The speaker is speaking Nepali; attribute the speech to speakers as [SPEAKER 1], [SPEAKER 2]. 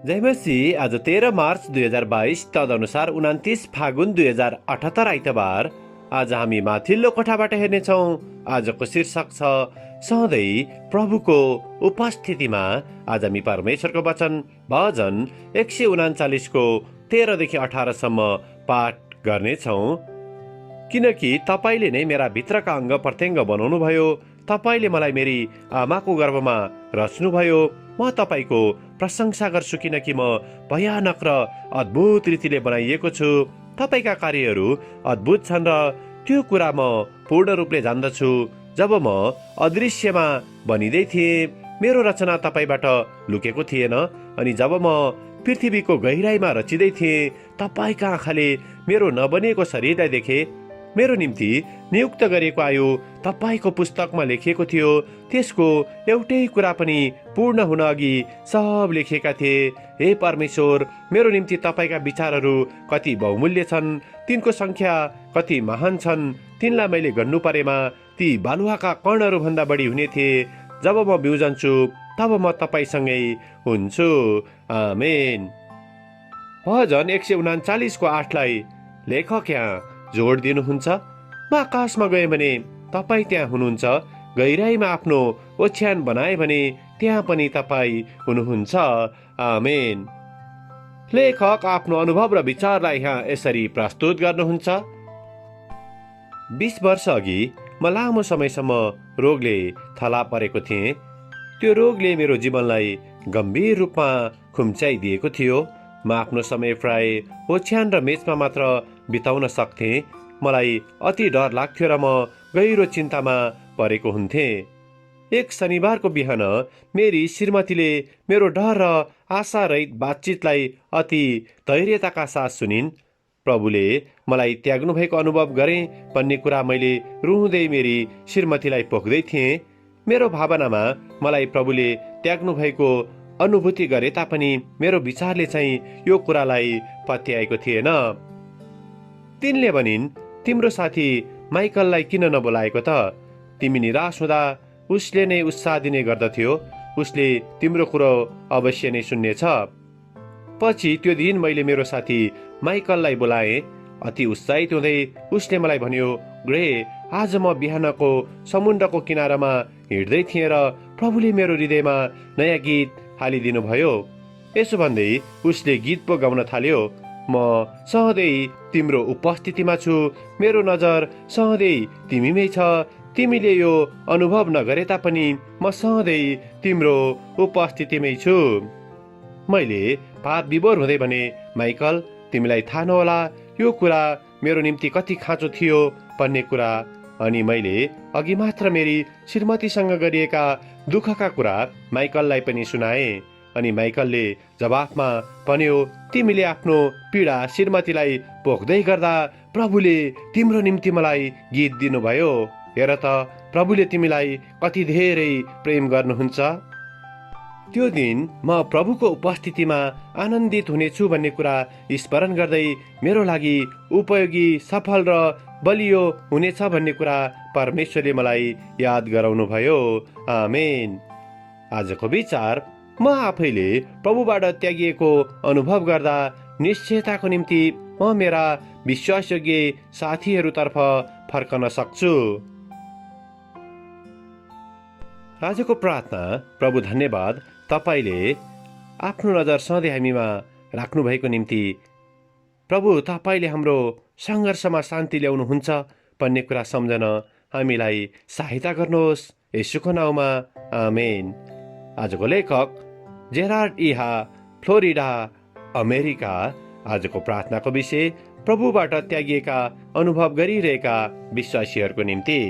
[SPEAKER 1] जय मसीह। आज 13 मार्च 2022 तदनुसार 29 फागुन 2078 आइतबार। आज हामी माथिल्लो कोठाबाट हेर्नेछौँ। आजको शीर्षक छ सधैँ प्रभुको उपस्थितिमा। आज हामी परमेश्वरको वचन भजन 139 को 13 देखि 18 सम्म पाठ गर्नेछौँ। किनकि तपाईले नै मेरा भित्रका अङ्ग प्रत्यङ्ग बनाउनु भयो, तपाईले मलाई मेरी आमाको गर्भमा रच्नुभयो। म तपाईको प्रशंसा गर्छु, किनकि म भयानक र अद्भुत रीतिले बनाइएको छु। तपाईका कार्यहरू अद्भुत छन् र त्यो कुरा म पूर्ण रूपले जान्दछु। जब म अदृश्यमा बनिँदै थिएँ, मेरो रचना तपाईबाट लुकेको थिएन। अनि जब म पृथ्वीको गहिराईमा रचिँदै थिएँ, तपाईका आँखाले मेरो नबनिएको शरीरलाई देखे। मेरो निम्ति नियुक्त गरिएको आयु तपाईको पुस्तकमा लेखिएको थियो। त्यसको एउटै कुरा पनि पूर्ण हुन अघि सब लेखिएका थिए। हे परमेश्वर, मेरो निम्ति तपाईका विचारहरू कति बहुमूल्य छन्, तिनको संख्या कति महान छन्। तिनलाई मैले गन्नु परेमा ती बालुवाका कणहरू भन्दा बढी हुने थिए। जब म बिउजन्छु तब म तपाईसँगै हुन्छु। आमेन। भजन 139 को 8 लाई लेखक यहाँ जोड दिनुहुन्छ। म आकाशमा गएँ भने तपाईँ त्यहाँ हुनुहुन्छ, गहिराईमा आफ्नो ओछ्यान बनाए भने त्यहाँ पनि तपाईँ हुनुहुन्छ। आमेन। लेखक आफ्नो अनुभव र विचारलाई यहाँ यसरी प्रस्तुत गर्नुहुन्छ। 20 वर्ष अघि म लामो समयसम्म रोगले थला परेको थिएँ। त्यो रोगले मेरो जीवनलाई गम्भीर रूपमा खुम्चाइदिएको थियो। म आफ्नो समय प्राय ओछ्यान र मेचमा मात्र बिताउन सक्थेँ। मलाई अति डर लाग्थ्यो र म गहिरो चिन्तामा परेको हुन्थेँ। एक शनिबारको बिहान मेरी श्रीमतीले मेरो डर र आशारहित बातचितलाई अति धैर्यताका साथ सुनिन्। प्रभुले मलाई त्याग्नु भएको अनुभव गरेँ भन्ने कुरा मैले रुँदै मेरी श्रीमतीलाई पोख्दै थिएँ। मेरो भावनामा मलाई प्रभुले त्याग्नु भएको अनुभूति गरे तापनि मेरो विचारले चाहिँ यो कुरालाई पत्याएको थिएन। तिनले भनिन्, तिम्रो साथी माइकललाई किन नबोलाएको त? तिमी निराश हुँदा उसले नै उत्साह दिने गर्दथ्यो। उसले तिम्रो कुरो अवश्य नै सुन्नेछ। पछि त्यो दिन मैले मेरो साथी माइकललाई बोलाएँ। अति उत्साहित हुँदै उसले मलाई भन्यो, ग्रे, आज म बिहानको समुद्रको किनारामा हिँड्दै थिएँ र प्रभुले मेरो हृदयमा नयाँ गीत हालिदिनु भयो। यसो भन्दै उसले गीत पो गाउन थाल्यो। म सधैँ तिम्रो उपस्थितिमा छु, मेरो नजर सधैँ तिमीमै छ। तिमीले यो अनुभव नगरे तापनि म सधैँ तिम्रो उपस्थितिमै छु। मैले पाप विभोर हुँदै भने, माइकल, तिमीलाई थाहा नहोला यो कुरा मेरो निम्ति कति खाँचो थियो भन्ने कुरा। अनि मैले अघि मात्र मेरी श्रीमतीसँग गरिएका दुःखका कुरा माइकललाई पनि सुनाए। अनि माइकलले जवाफमा भन्यो, तिमीले आफ्नो पीडा श्रीमतीलाई पोख्दै गर्दा प्रभुले तिम्रो निम्ति मलाई गीत दिनुभयो। हेर त, प्रभुले तिमीलाई कति धेरै प्रेम गर्नुहुन्छ। त्यो दिन म प्रभुको उपस्थितिमा आनन्दित हुनेछु भन्ने कुरा स्मरण गर्दै मेरो लागि उपयोगी, सफल र बलियो हुनेछ भन्ने कुरा परमेश्वरले मलाई याद गराउनु भयो। आमेन। आजको विचार, म आफैले प्रभुबाट त्यागिएको अनुभव गर्दा निश्चयताको निम्ति म मेरा विश्वासयोग्य साथीहरूतर्फ फर्कन सक्छु। आजको प्रार्थना। प्रभु धन्यवाद, तपाईले आफ्नो नजर सधैँ हामीमा राख्नु भएको निम्ति। प्रभु, तपाईले हाम्रो सङ्घर्षमा शान्ति ल्याउनुहुन्छ भन्ने कुरा सम्झन हामीलाई सहायता गर्नुहोस्, येशूको नाउँमा। आमेन। आजको लेखक जेरार्ड इहा, फ्लोरिडा, अमेरिका। आजको प्रार्थनाको विषय प्रभुबाट त्यागिएका अनुभव गरिरहेका विश्वासीहरूको निम्ति।